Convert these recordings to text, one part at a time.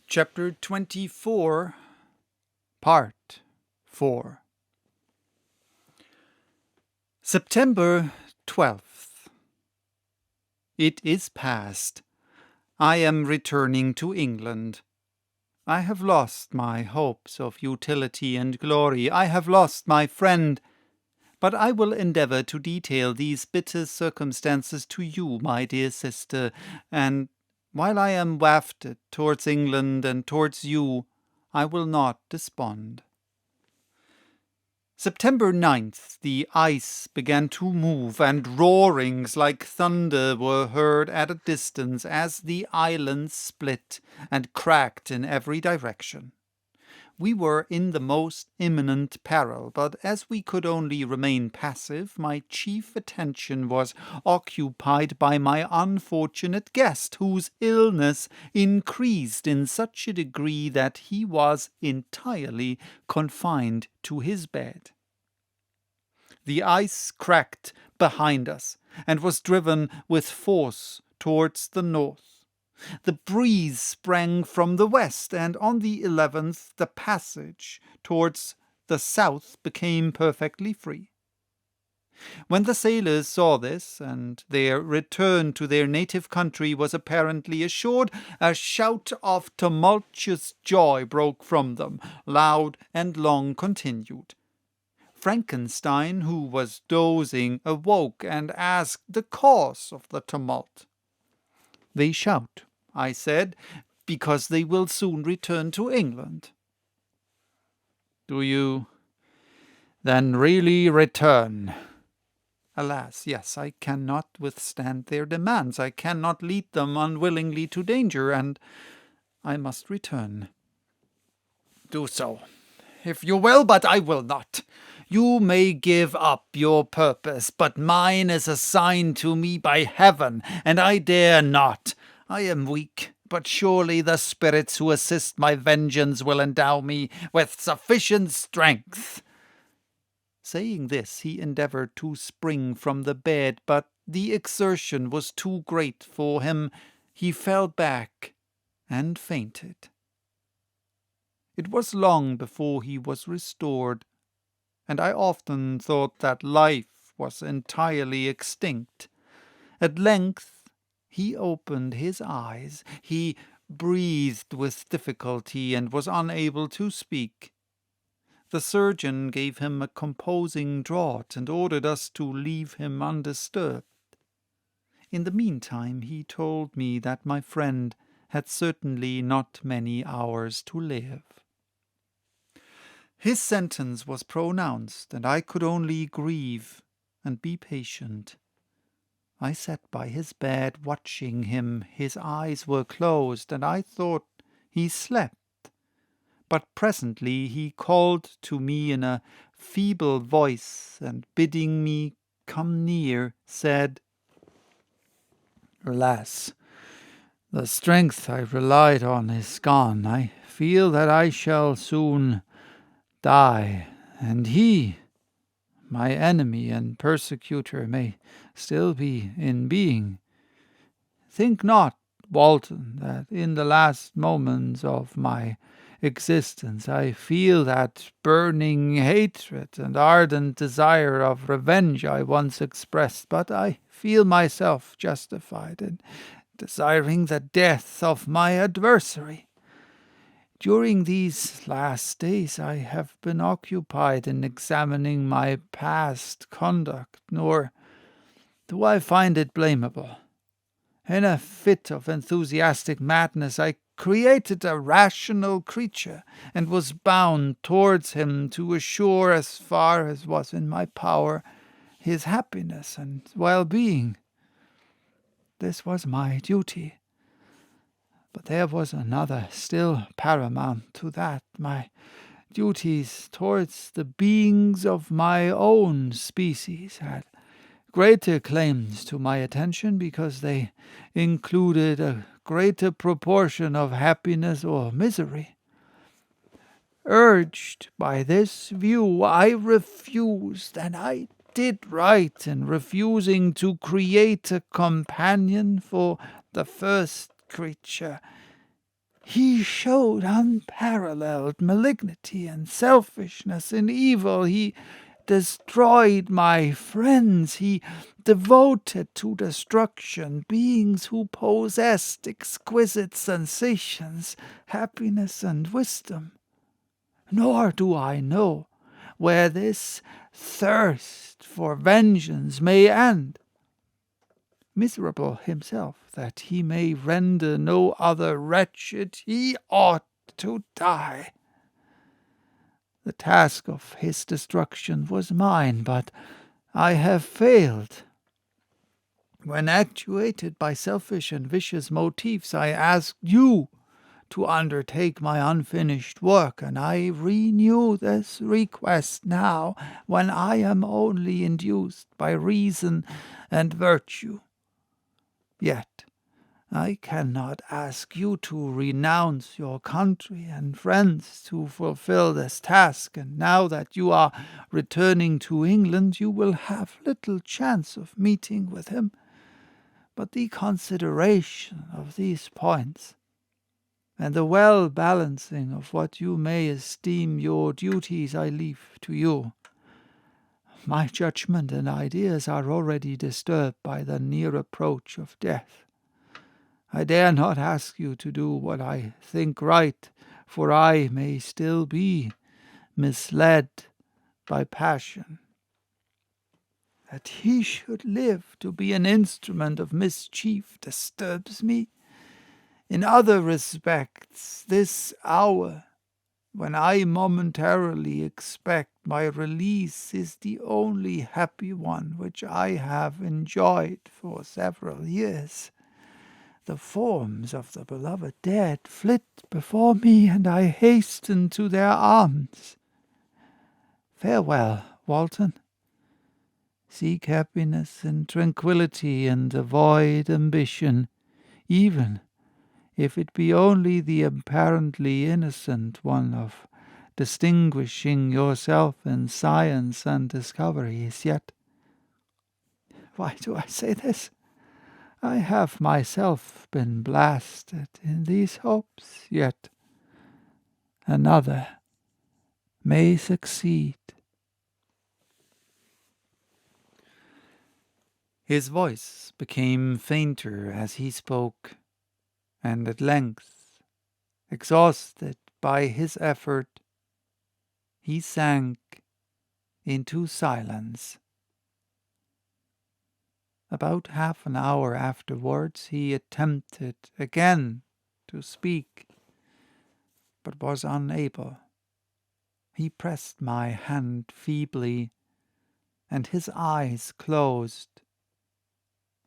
Chapter 24, Part 4. September 12th. It is past. I am returning to England. I have lost my hopes of utility and glory. I have lost my friend. But I will endeavour to detail these bitter circumstances to you, my dear sister, and while I am wafted towards England and towards you, I will not despond. September 9th, the ice began to move, and roarings like thunder were heard at a distance as the island split and cracked in every direction. We were in the most imminent peril, but as we could only remain passive, my chief attention was occupied by my unfortunate guest, whose illness increased in such a degree that he was entirely confined to his bed. The ice cracked behind us, and was driven with force towards the north. The breeze sprang from the west, and on the 11th the passage towards the south became perfectly free. When the sailors saw this, and their return to their native country was apparently assured, a shout of tumultuous joy broke from them, loud and long continued. Frankenstein, who was dozing, awoke and asked the cause of the tumult. "They shout," I said, "because they will soon return to England." "Do you then really return?" "Alas, yes, I cannot withstand their demands. I cannot lead them unwillingly to danger, and I must return." "Do so, if you will, but I will not. You may give up your purpose, but mine is assigned to me by heaven, and I dare not. I am weak, but surely the spirits who assist my vengeance will endow me with sufficient strength." Saying this, he endeavoured to spring from the bed, but the exertion was too great for him. He fell back and fainted. It was long before he was restored, and I often thought that life was entirely extinct. At length he opened his eyes. He breathed with difficulty and was unable to speak. The surgeon gave him a composing draught and ordered us to leave him undisturbed. In the meantime he told me that my friend had certainly not many hours to live. His sentence was pronounced, and I could only grieve and be patient. I sat by his bed watching him. His eyes were closed, and I thought he slept. But presently he called to me in a feeble voice, and bidding me come near, said, "Alas, the strength I relied on is gone. I feel that I shall soon die, and he, my enemy and persecutor, may still be in being. Think not, Walton, that in the last moments of my existence I feel that burning hatred and ardent desire of revenge I once expressed, but I feel myself justified in desiring the death of my adversary. During these last days I have been occupied in examining my past conduct, nor do I find it blamable. In a fit of enthusiastic madness I created a rational creature, and was bound towards him to assure, as far as was in my power, his happiness and well-being. This was my duty. But there was another still paramount to that, my duties towards the beings of my own species had greater claims to my attention, because they included a greater proportion of happiness or misery. Urged by this view, I refused, and I did right in refusing, to create a companion for the first creature. He showed unparalleled malignity and selfishness in evil. He destroyed my friends. He devoted to destruction beings who possessed exquisite sensations, happiness, and wisdom. Nor do I know where this thirst for vengeance may end. Miserable himself, that he may render no other wretched, he ought to die. The task of his destruction was mine, but I have failed. When actuated by selfish and vicious motives, I asked you to undertake my unfinished work, and I renew this request now, when I am only induced by reason and virtue. Yet I cannot ask you to renounce your country and friends to fulfill this task, and now that you are returning to England, you will have little chance of meeting with him. But the consideration of these points, and the well-balancing of what you may esteem your duties, I leave to you. My judgment and ideas are already disturbed by the near approach of death. I dare not ask you to do what I think right, for I may still be misled by passion. That he should live to be an instrument of mischief disturbs me. In other respects, this hour, when I momentarily expect my release, is the only happy one which I have enjoyed for several years. The forms of the beloved dead flit before me, and I hasten to their arms. Farewell, Walton. Seek happiness in tranquillity, and avoid ambition, even if it be only the apparently innocent one of distinguishing yourself in science and discoveries. Yet, why do I say this? I have myself been blasted in these hopes, yet another may succeed. His voice became fainter as he spoke, and at length, exhausted by his effort, he sank into silence. About half an hour afterwards he attempted again to speak, but was unable. He pressed my hand feebly, and his eyes closed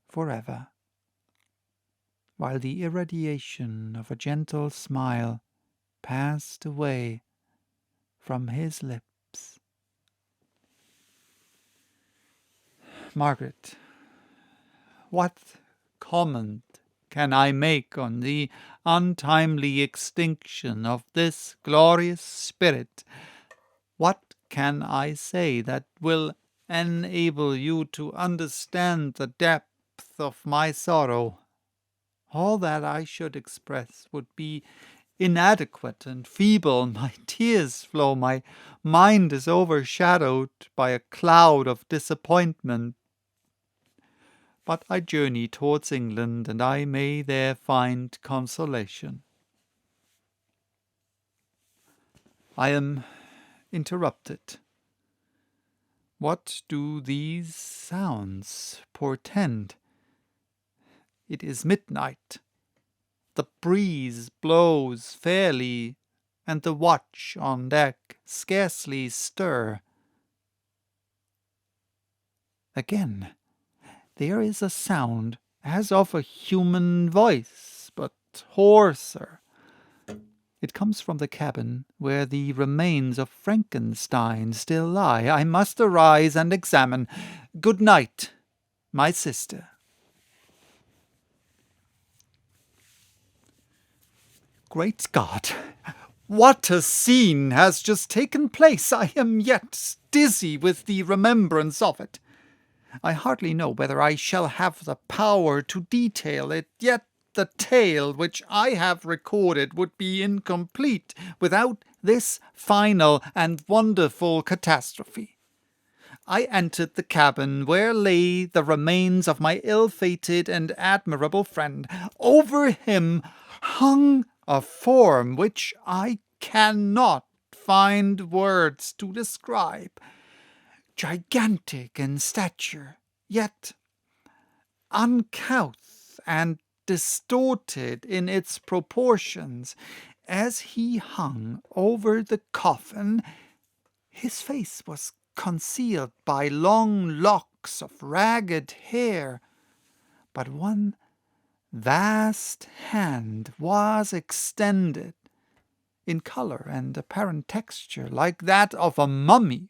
forever, while the irradiation of a gentle smile passed away from his lips. Margaret, what comment can I make on the untimely extinction of this glorious spirit? What can I say that will enable you to understand the depth of my sorrow? All that I should express would be inadequate and feeble. My tears flow, my mind is overshadowed by a cloud of disappointment. But I journey towards England, and I may there find consolation. I am interrupted. What do these sounds portend? It is midnight. The breeze blows fairly, and the watch on deck scarcely stir. Again, there is a sound as of a human voice, but hoarser. It comes from the cabin where the remains of Frankenstein still lie. I must arise and examine. Good night, my sister. Great God! What a scene has just taken place! I am yet dizzy with the remembrance of it. I hardly know whether I shall have the power to detail it, yet the tale which I have recorded would be incomplete without this final and wonderful catastrophe. I entered the cabin where lay the remains of my ill-fated and admirable friend. Over him hung a form which I cannot find words to describe. Gigantic in stature, yet uncouth and distorted in its proportions. As he hung over the coffin, his face was concealed by long locks of ragged hair, but one vast hand was extended, in colour and apparent texture like that of a mummy.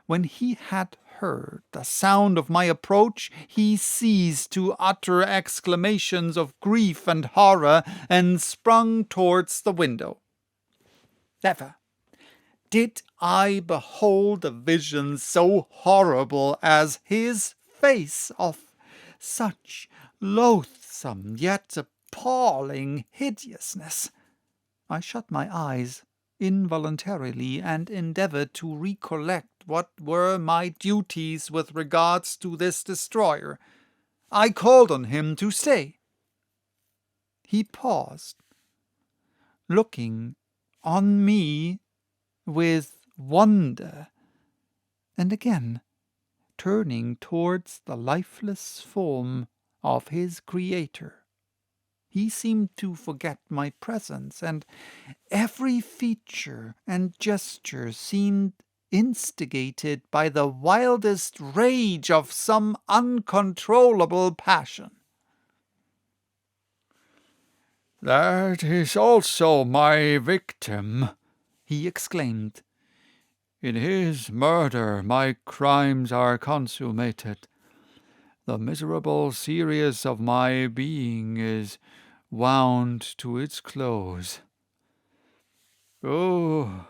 When he had heard the sound of my approach, he ceased to utter exclamations of grief and horror, and sprung towards the window. Never did I behold a vision so horrible as his face, of such loathsome yet appalling hideousness. I shut my eyes involuntarily and endeavoured to recollect what were my duties with regards to this destroyer. I called on him to stay. He paused, looking on me with wonder, and again turning towards the lifeless form of his creator. He seemed to forget my presence, and every feature and gesture seemed instigated by the wildest rage of some uncontrollable passion. "That is also my victim," he exclaimed. "In his murder my crimes are consummated. The miserable series of my being is wound to its close. Oh,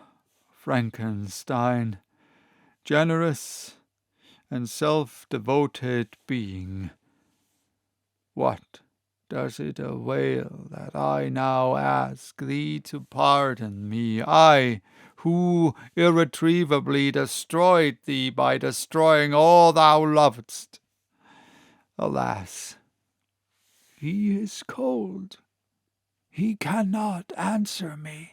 Frankenstein, generous and self-devoted being, what does it avail that I now ask thee to pardon me, I, who irretrievably destroyed thee by destroying all thou lovedst? Alas, he is cold. He cannot answer me."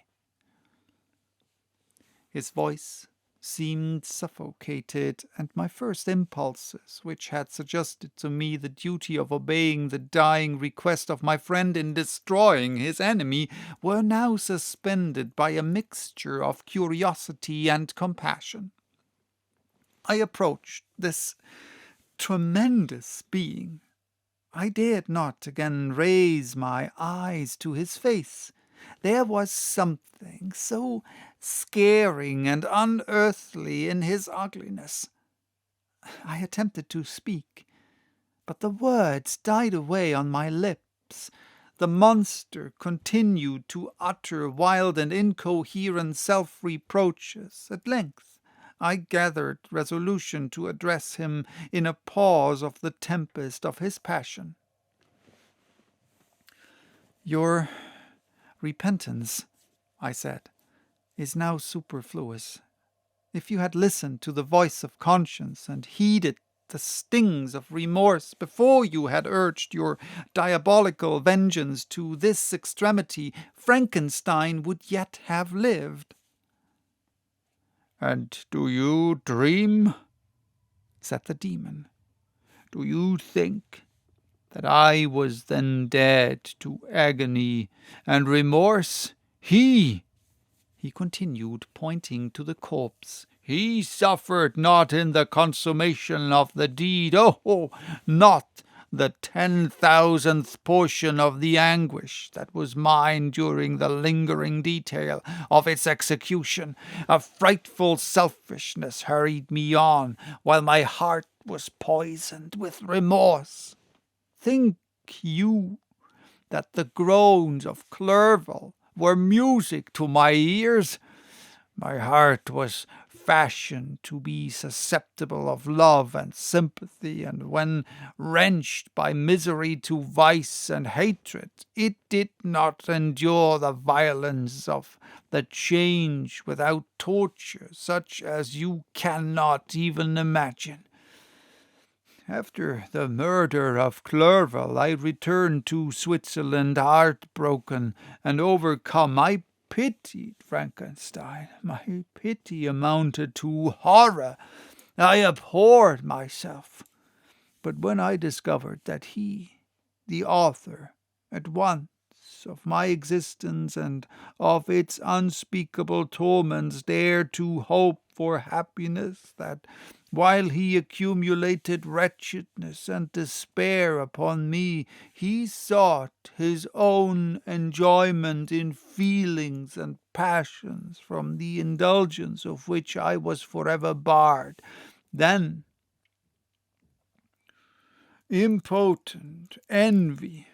His voice seemed suffocated, and my first impulses, which had suggested to me the duty of obeying the dying request of my friend in destroying his enemy, were now suspended by a mixture of curiosity and compassion. I approached this tremendous being. I dared not again raise my eyes to his face. There was something so scaring and unearthly in his ugliness. I attempted to speak, but the words died away on my lips. The monster continued to utter wild and incoherent self-reproaches. At length I gathered resolution to address him in a pause of the tempest of his passion. "Your repentance," I said, "is now superfluous. If you had listened to the voice of conscience and heeded the stings of remorse before you had urged your diabolical vengeance to this extremity, Frankenstein would yet have lived." "And do you dream?" said the demon. "Do you think that I was then dead to agony and remorse? He continued, pointing to the corpse, he suffered not in the consummation of the deed, not the 10,000th portion of the anguish that was mine during the lingering detail of its execution. A frightful selfishness hurried me on, while my heart was poisoned with remorse. Think you that the groans of Clerval were music to my ears? My heart was fashioned to be susceptible of love and sympathy, and when wrenched by misery to vice and hatred, it did not endure the violence of the change without torture, such as you cannot even imagine. After the murder of Clerval, I returned to Switzerland heartbroken and overcome. I pitied Frankenstein. My pity amounted to horror. I abhorred myself. But when I discovered that he, the author, at once of my existence and of its unspeakable torments, dared to hope for happiness, that while he accumulated wretchedness and despair upon me, he sought his own enjoyment in feelings and passions from the indulgence of which I was forever barred, then impotent envy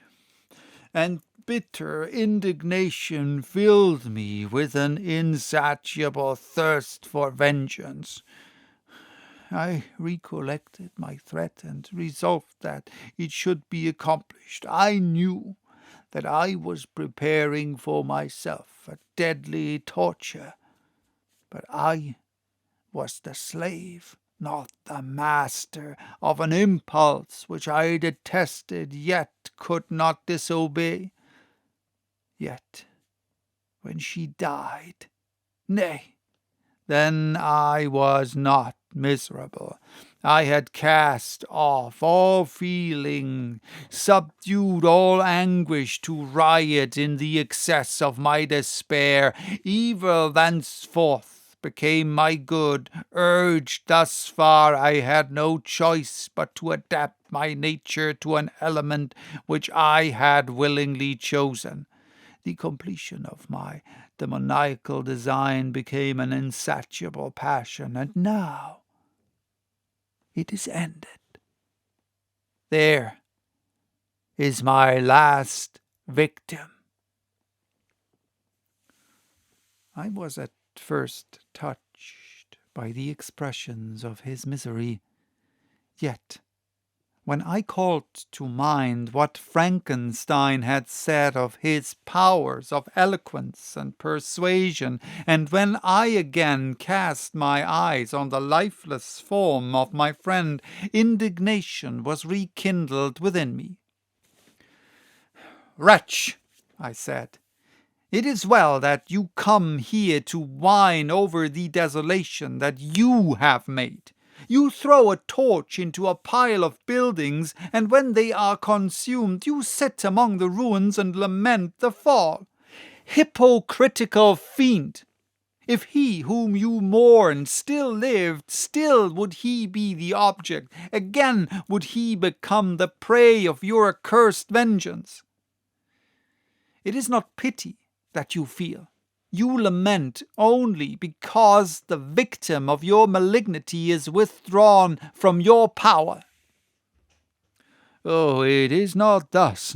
and bitter indignation filled me with an insatiable thirst for vengeance. I recollected my threat and resolved that it should be accomplished. I knew that I was preparing for myself a deadly torture, but I was the slave, not the master, of an impulse which I detested, yet could not disobey. Yet, when she died, nay, then I was not miserable. I had cast off all feeling, subdued all anguish to riot in the excess of my despair. Evil thenceforth became my good. Urged thus far, I had no choice but to adapt my nature to an element which I had willingly chosen. The completion of my demoniacal design became an insatiable passion, and now it is ended. There is my last victim. I was at first touched by the expressions of his misery, yet when I called to mind what Frankenstein had said of his powers of eloquence and persuasion, and when I again cast my eyes on the lifeless form of my friend, indignation was rekindled within me. "Wretch," I said, "it is well that you come here to whine over the desolation that you have made. You throw a torch into a pile of buildings, and when they are consumed, you sit among the ruins and lament the fall. Hypocritical fiend! If he whom you mourn still lived, still would he be the object. Again would he become the prey of your accursed vengeance. It is not pity that you feel. You lament only because the victim of your malignity is withdrawn from your power." "Oh, it is not thus,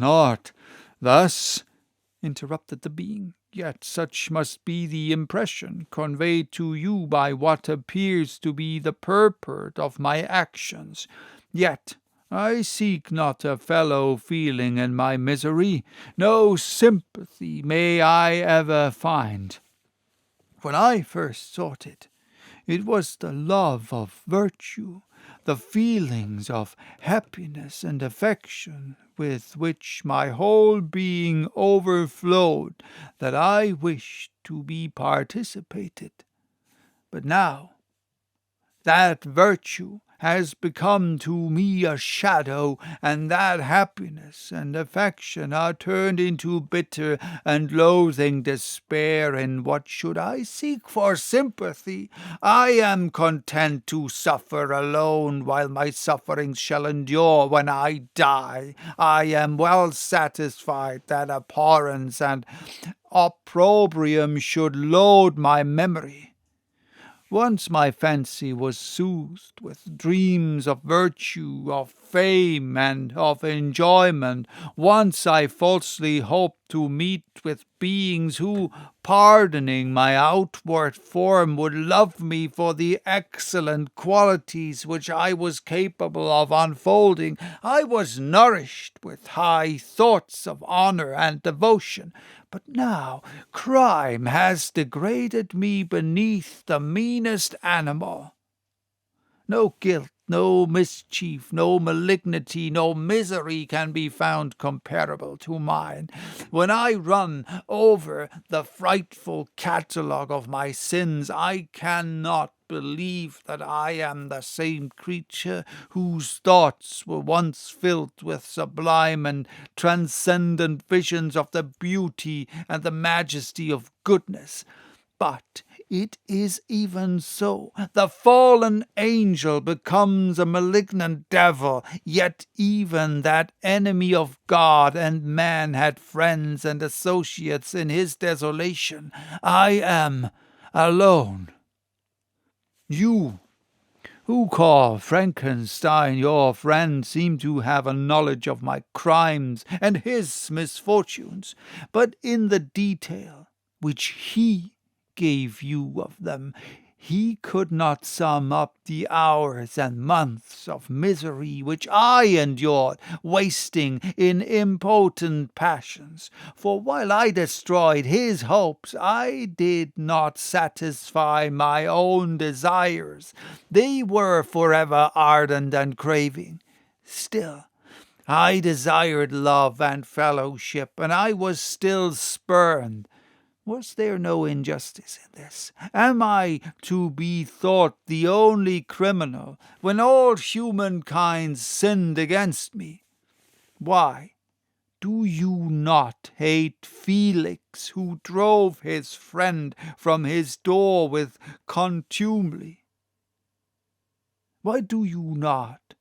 interrupted the being. "Yet such must be the impression conveyed to you by what appears to be the purport of my actions. Yet I seek not a fellow feeling in my misery. No sympathy may I ever find. When I first sought it, it was the love of virtue, the feelings of happiness and affection with which my whole being overflowed that I wished to be participated. But now that virtue has become to me a shadow, and that happiness and affection are turned into bitter and loathing despair. In what should I seek for sympathy? I am content to suffer alone while my sufferings shall endure. When I die, I am well satisfied that abhorrence and opprobrium should load my memory. Once my fancy was soothed with dreams of virtue, of fame and of enjoyment. Once I falsely hoped to meet with beings who, pardoning my outward form, would love me for the excellent qualities which I was capable of unfolding. I was nourished with high thoughts of honor and devotion. But now crime has degraded me beneath the meanest animal. No guilt, no mischief, no malignity, no misery can be found comparable to mine. When I run over the frightful catalogue of my sins, I cannot believe that I am the same creature whose thoughts were once filled with sublime and transcendent visions of the beauty and the majesty of goodness. But it is even so. The fallen angel becomes a malignant devil, yet even that enemy of God and man had friends and associates in his desolation. I am alone. You, who call Frankenstein your friend, seem to have a knowledge of my crimes and his misfortunes, but in the detail which he gave you of them, he could not sum up the hours and months of misery which I endured, wasting in impotent passions. For while I destroyed his hopes, I did not satisfy my own desires. They were forever ardent and craving. Still, I desired love and fellowship, and I was still spurned. Was there no injustice in this? Am I to be thought the only criminal when all humankind sinned against me? Why do you not hate Felix, who drove his friend from his door with contumely? Why do you not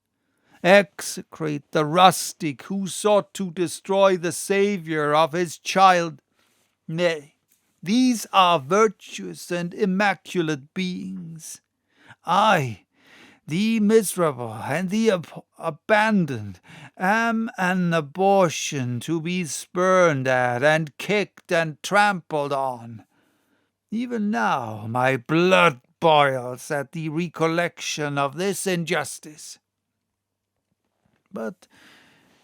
execrate the rustic who sought to destroy the Saviour of his child? Nay, these are virtuous and immaculate beings. I, the miserable and the abandoned, am an abortion to be spurned at and kicked and trampled on. Even now my blood boils at the recollection of this injustice. But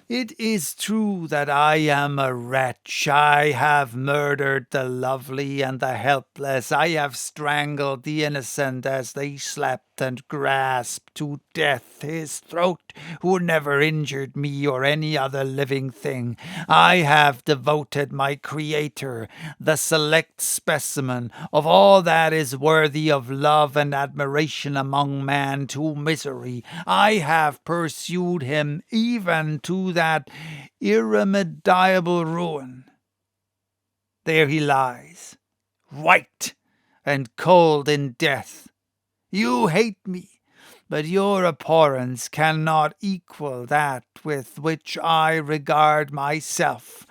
it is true that I am a wretch. I have murdered the lovely and the helpless. I have strangled the innocent as they slept and grasped to death his throat who never injured me or any other living thing. I have devoted my Creator, the select specimen of all that is worthy of love and admiration among man, to misery. I have pursued him even to that irremediable ruin. There he lies, white and cold in death. You hate me, but your abhorrence cannot equal that with which I regard myself.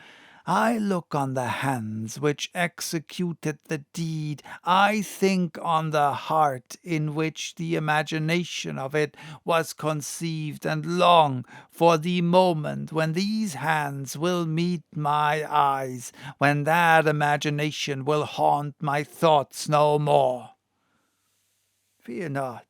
I look on the hands which executed the deed. I think on the heart in which the imagination of it was conceived, and long for the moment when these hands will meet my eyes, when that imagination will haunt my thoughts no more. Fear not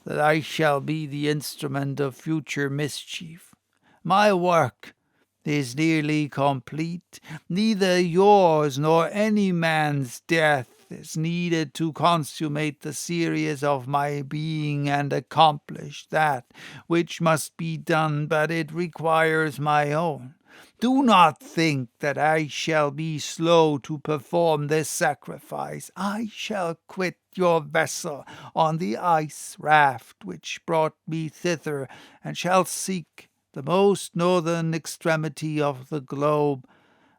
that I shall be the instrument of future mischief. My work is nearly complete. Neither yours nor any man's death is needed to consummate the series of my being and accomplish that which must be done, but it requires my own. Do not think that I shall be slow to perform this sacrifice. I shall quit your vessel on the ice raft which brought me thither, and shall seek the most northern extremity of the globe.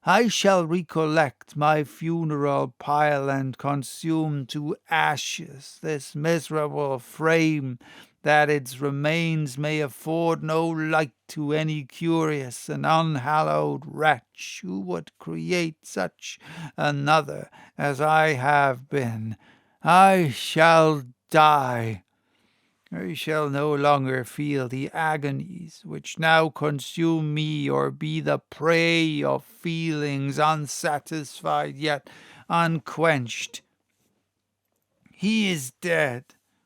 I shall recollect my funeral pile and consume to ashes this miserable frame, that its remains may afford no light to any curious and unhallowed wretch who would create such another as I have been. I shall die, I shall no longer feel the agonies which now consume me, or be the prey of feelings unsatisfied yet unquenched. He is dead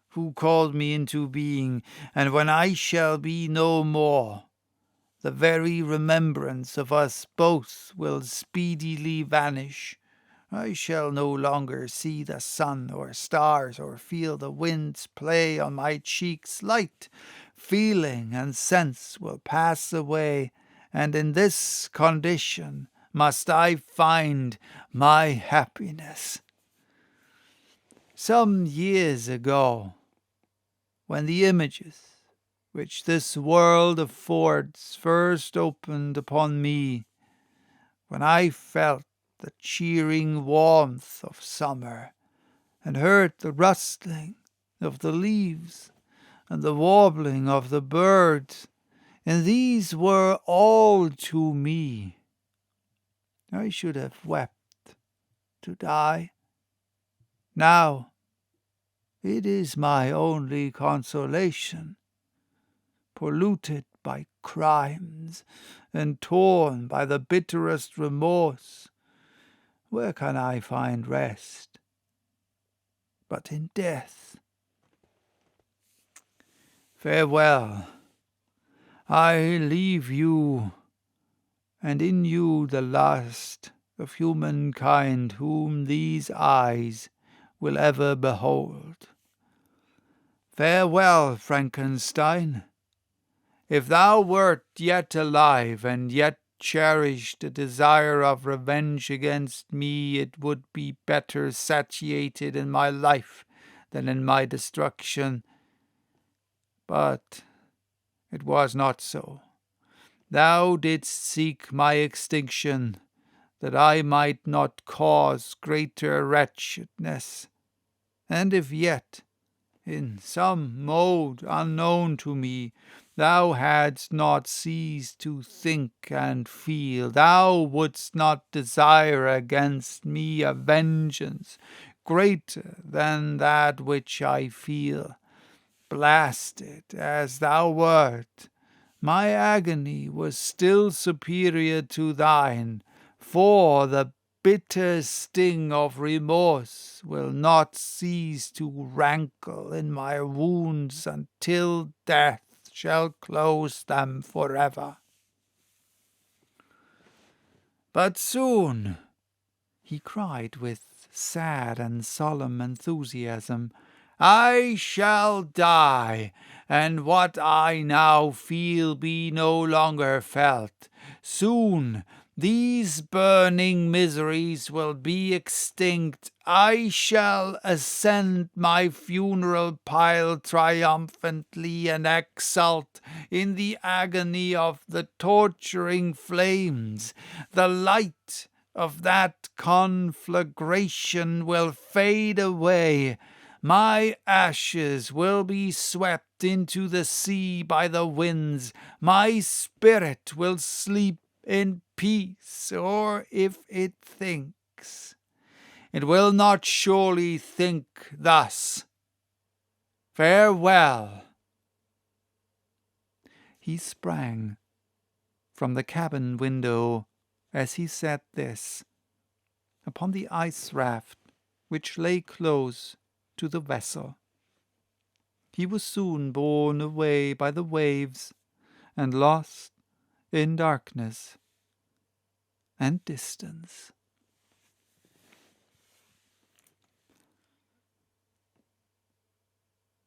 who called me into being, and when I shall be no more, the very remembrance of us both will speedily vanish. I shall no longer see the sun or stars, or feel the winds play on my cheeks. Light, feeling, and sense will pass away, and in this condition must I find my happiness. Some years ago, when the images which this world affords first opened upon me, when I felt the cheering warmth of summer, and heard the rustling of the leaves and the warbling of the birds, and these were all to me, I should have wept to die. Now it is my only consolation, polluted by crimes and torn by the bitterest remorse. Where can I find rest but in death? Farewell. I leave you, and in you the last of humankind whom these eyes will ever behold. Farewell, Frankenstein. If thou wert yet alive, and yet cherished a desire of revenge against me, it would be better satiated in my life than in my destruction. But it was not so. Thou didst seek my extinction, that I might not cause greater wretchedness. And if yet, in some mode unknown to me, thou hadst not ceased to think and feel, thou wouldst not desire against me a vengeance greater than that which I feel. Blasted as thou wert, my agony was still superior to thine, for the bitter sting of remorse will not cease to rankle in my wounds until death shall close them forever. But soon, he cried with sad and solemn enthusiasm, I shall die, and what I now feel be no longer felt. Soon these burning miseries will be extinct. I shall ascend my funeral pile triumphantly and exult in the agony of the torturing flames. The light of that conflagration will fade away. My ashes will be swept into the sea by the winds. My spirit will sleep in peace, or if it thinks, it will not surely think thus. Farewell. He sprang from the cabin window as he said this, upon the ice raft which lay close to the vessel. He was soon borne away by the waves and lost in darkness and distance.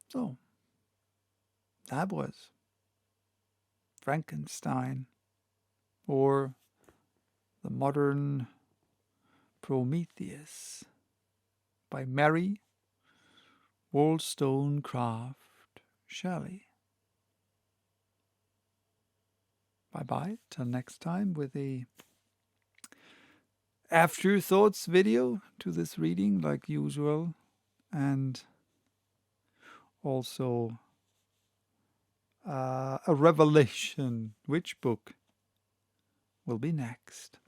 So, that was Frankenstein, or the Modern Prometheus, by Mary Shelley. Bye-bye, till next time, with a afterthoughts video to this reading, like usual, and also a revelation which book will be next.